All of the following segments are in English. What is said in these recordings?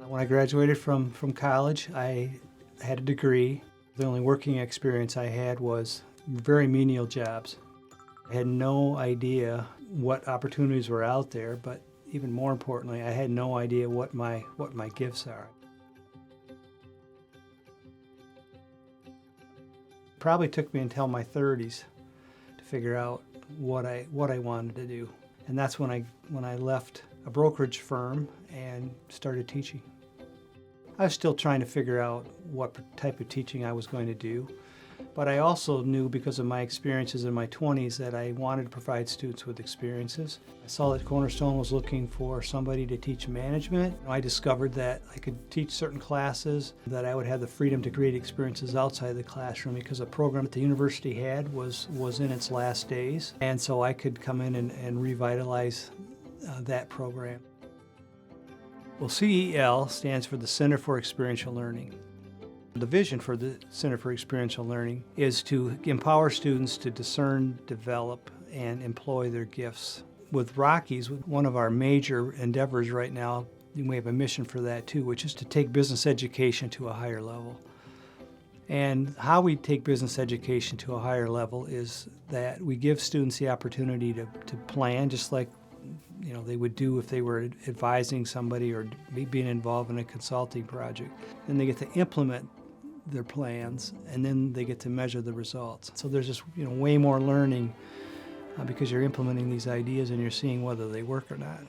When I graduated from college, I had a degree. The only working experience I had was very menial jobs. I had no idea what opportunities were out there, but even more importantly, I had no idea what my gifts are. It probably took me until my 30s to figure out what I wanted to do. And that's when I left a brokerage firm and started teaching. I was still trying to figure out what type of teaching I was going to do, but I also knew because of my experiences in my 20s that I wanted to provide students with experiences. I saw that Cornerstone was looking for somebody to teach management. I discovered that I could teach certain classes, that I would have the freedom to create experiences outside the classroom because the program that the university had was in its last days, and so I could come in and revitalize that program. Well, CEL stands for the Center for Experiential Learning. The vision for the Center for Experiential Learning is to empower students to discern, develop, and employ their gifts. With Rockies, one of our major endeavors right now, we have a mission for that too, which is to take business education to a higher level. And how we take business education to a higher level is that we give students the opportunity to plan, just like they would do if they were advising somebody or being involved in a consulting project. Then they get to implement their plans, and then they get to measure the results. So there's just way more learning because you're implementing these ideas and you're seeing whether they work or not.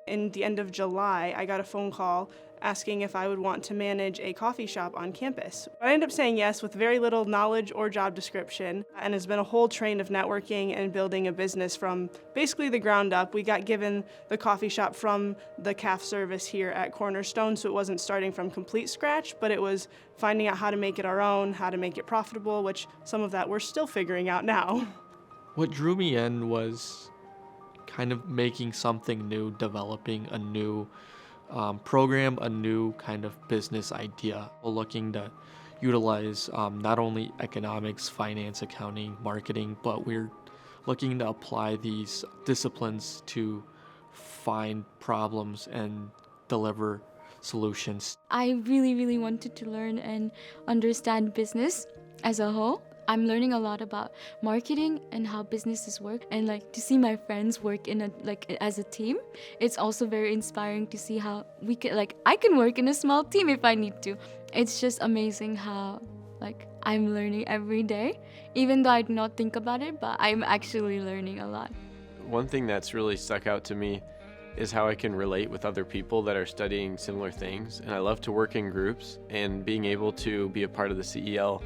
In the end of July, I got a phone call asking if I would want to manage a coffee shop on campus. I ended up saying yes with very little knowledge or job description, and it's been a whole train of networking and building a business from basically the ground up. We got given the coffee shop from the CAF service here at Cornerstone, so it wasn't starting from complete scratch, but it was finding out how to make it our own, how to make it profitable, which some of that we're still figuring out now. What drew me in was kind of making something new, developing a new program, a new kind of business idea. We're looking to utilize not only economics, finance, accounting, marketing, but we're looking to apply these disciplines to find problems and deliver solutions. I really wanted to learn and understand business as a whole. I'm learning a lot about marketing and how businesses work, and to see my friends work in as a team. It's also very inspiring to see how we can I can work in a small team if I need to. It's just amazing how I'm learning every day, even though I do not think about it, but I'm actually learning a lot. One thing that's really stuck out to me is how I can relate with other people that are studying similar things, and I love to work in groups, and being able to be a part of the CEL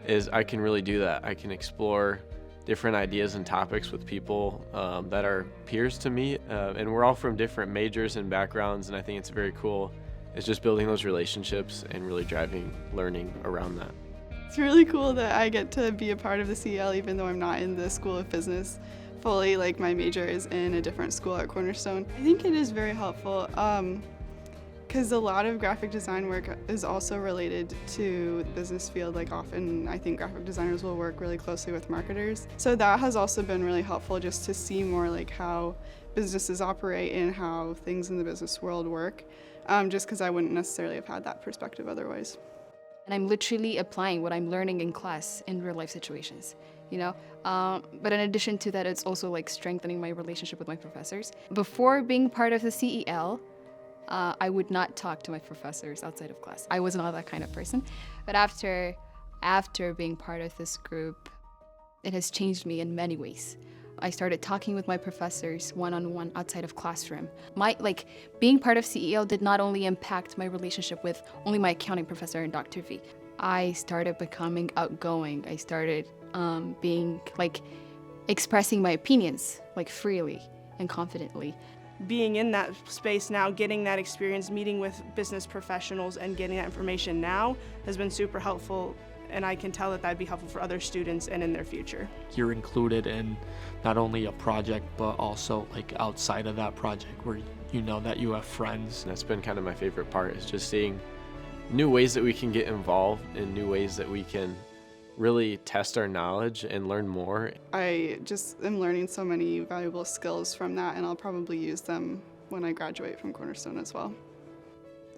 is I can really do that. I can explore different ideas and topics with people that are peers to me, and we're all from different majors and backgrounds, and I think it's very cool. It's just building those relationships and really driving learning around that. It's really cool that I get to be a part of the CEL even though I'm not in the School of Business fully. My major is in a different school at Cornerstone. I think it is very helpful because a lot of graphic design work is also related to the business field. Often I think graphic designers will work really closely with marketers. So that has also been really helpful just to see more how businesses operate and how things in the business world work, just because I wouldn't necessarily have had that perspective otherwise. And I'm literally applying what I'm learning in class in real life situations, But in addition to that, it's also strengthening my relationship with my professors. Before being part of the CEL, I would not talk to my professors outside of class. I was not that kind of person. But after being part of this group, it has changed me in many ways. I started talking with my professors one-on-one outside of classroom. Being part of CEL did not only impact my relationship with only my accounting professor and Dr. V. I started becoming outgoing. I started expressing my opinions freely and confidently. Being in that space now, getting that experience, meeting with business professionals and getting that information now has been super helpful, and I can tell that that'd be helpful for other students and in their future. You're included in not only a project, but also outside of that project where that you have friends. And that's been kind of my favorite part, is just seeing new ways that we can get involved and new ways that we can really test our knowledge and learn more. I just am learning so many valuable skills from that, and I'll probably use them when I graduate from Cornerstone as well.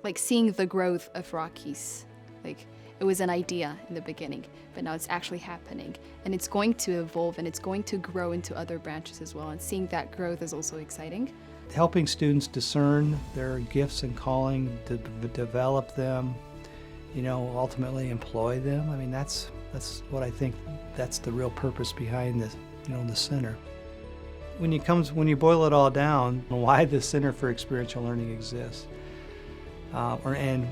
Like seeing the growth of Rockies. Like it was an idea in the beginning, but now it's actually happening. And it's going to evolve and it's going to grow into other branches as well. And seeing that growth is also exciting. Helping students discern their gifts and calling, to develop them, ultimately employ them. I mean, that's what I think, that's the real purpose behind this, the center. When you boil it all down, why the Center for Experiential Learning exists, and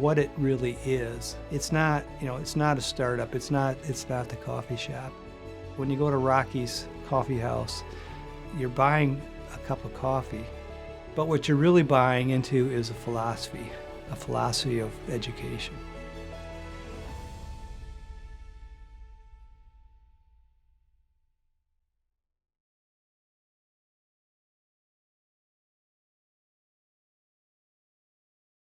what it really is. It's not a startup. It's not the coffee shop. When you go to Rocky's Coffee House, you're buying a cup of coffee, but what you're really buying into is a philosophy of education.